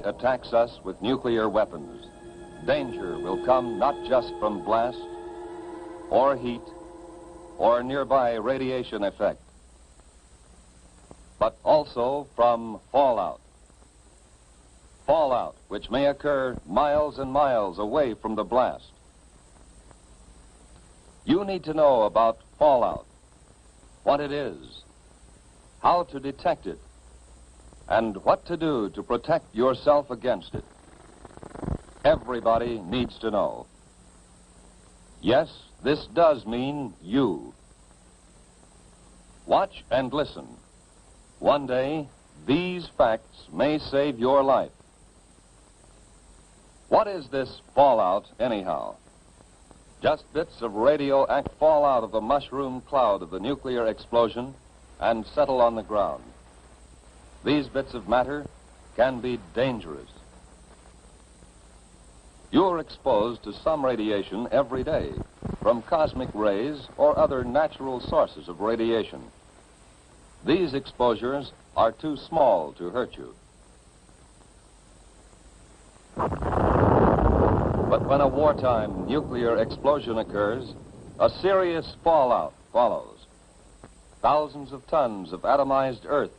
Attacks us with nuclear weapons, danger will come not just from blast or heat or nearby radiation effect, but also from fallout. Fallout which may occur miles and miles away from the blast. You need to know about fallout, what it is, how to detect it, and what to do to protect yourself against it. Everybody needs to know. Yes, this does mean you. Watch and listen. One day, these facts may save your life. What is this fallout, anyhow? Just bits of radioactive fall out of the mushroom cloud of the nuclear explosion and settle on the ground. These bits of matter can be dangerous. You're exposed to some radiation every day, from cosmic rays or other natural sources of radiation. These exposures are too small to hurt you. But when a wartime nuclear explosion occurs, a serious fallout follows. Thousands of tons of atomized earth,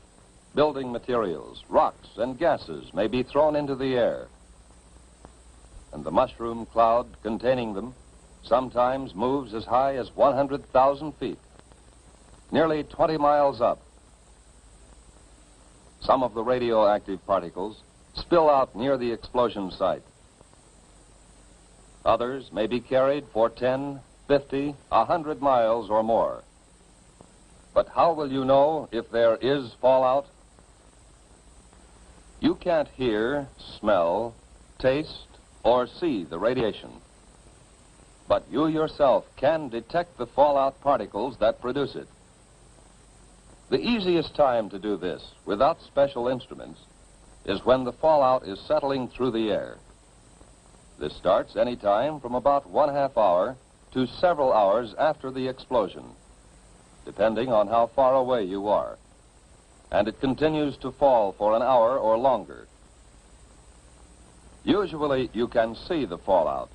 building materials, rocks, and gases may be thrown into the air. And the mushroom cloud containing them sometimes moves as high as 100,000 feet, nearly 20 miles up. Some of the radioactive particles spill out near the explosion site. Others may be carried for 10, 50, 100 miles or more. But how will you know if there is fallout? You can't hear, smell, taste, or see the radiation. But you yourself can detect the fallout particles that produce it. The easiest time to do this, without special instruments, is when the fallout is settling through the air. This starts any time from about 1/2 hour to several hours after the explosion, depending on how far away you are. And it continues to fall for an hour or longer. Usually you can see the fallout.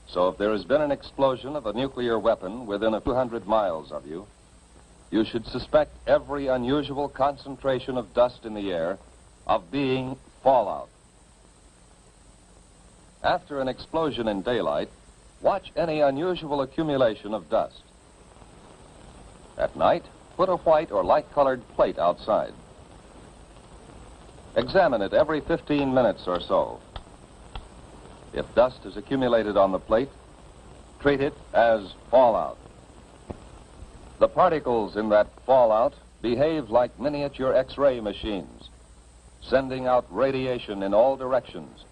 So if there has been an explosion of a nuclear weapon within a few hundred miles of you, you should suspect every unusual concentration of dust in the air of being fallout. After an explosion in daylight, watch any unusual accumulation of dust. At night, put a white or light-colored plate outside. Examine it every 15 minutes or so. If dust is accumulated on the plate, treat it as fallout. The particles in that fallout behave like miniature X-ray machines, sending out radiation in all directions.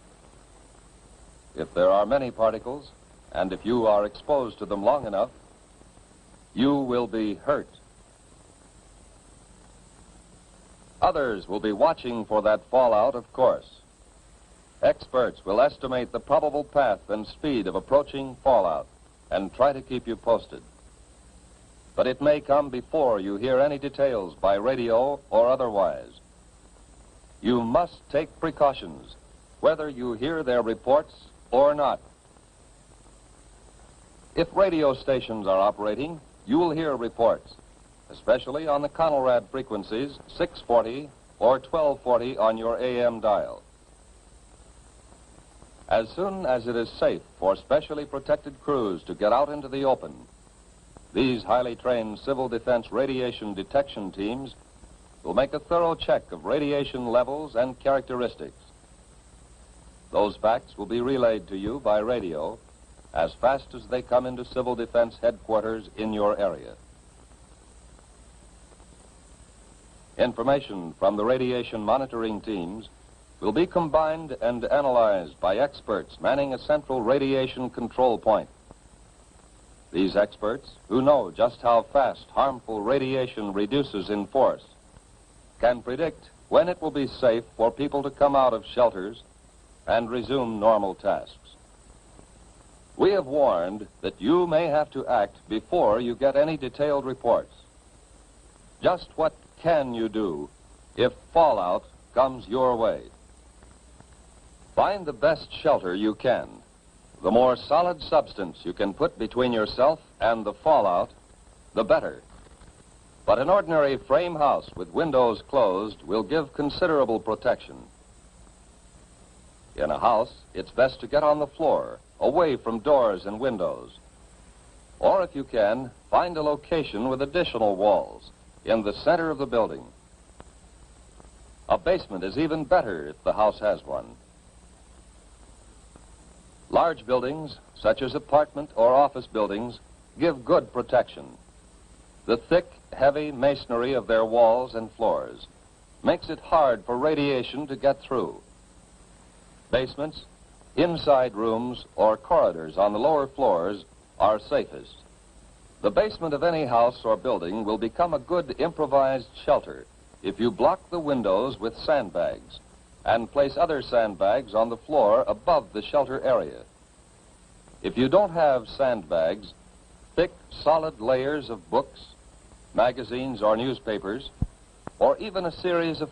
If there are many particles, and if you are exposed to them long enough, you will be hurt. Others will be watching for that fallout, of course. Experts will estimate the probable path and speed of approaching fallout and try to keep you posted. But it may come before you hear any details by radio or otherwise. You must take precautions, whether you hear their reports or not. If radio stations are operating, you will hear reports, especially on the Conelrad frequencies 640 or 1240 on your AM dial. As soon as it is safe for specially protected crews to get out into the open, these highly trained civil defense radiation detection teams will make a thorough check of radiation levels and characteristics. Those facts will be relayed to you by radio as fast as they come into civil defense headquarters in your area. Information from the radiation monitoring teams will be combined and analyzed by experts manning a central radiation control point. These experts, who know just how fast harmful radiation reduces in force, can predict when it will be safe for people to come out of shelters and resume normal tasks. We have warned that you may have to act before you get any detailed reports. Just what can you do if fallout comes your way? Find the best shelter you can. The more solid substance you can put between yourself and the fallout, the better. But an ordinary frame house with windows closed will give considerable protection. In a house, it's best to get on the floor, away from doors and windows. Or if you can, find a location with additional walls in the center of the building. A basement is even better if the house has one. Large buildings, such as apartment or office buildings, give good protection. The thick, heavy masonry of their walls and floors makes it hard for radiation to get through. Basements, inside rooms, or corridors on the lower floors are safest. The basement of any house or building will become a good improvised shelter if you block the windows with sandbags and place other sandbags on the floor above the shelter area. If you don't have sandbags, thick, solid layers of books, magazines or newspapers, or even a series of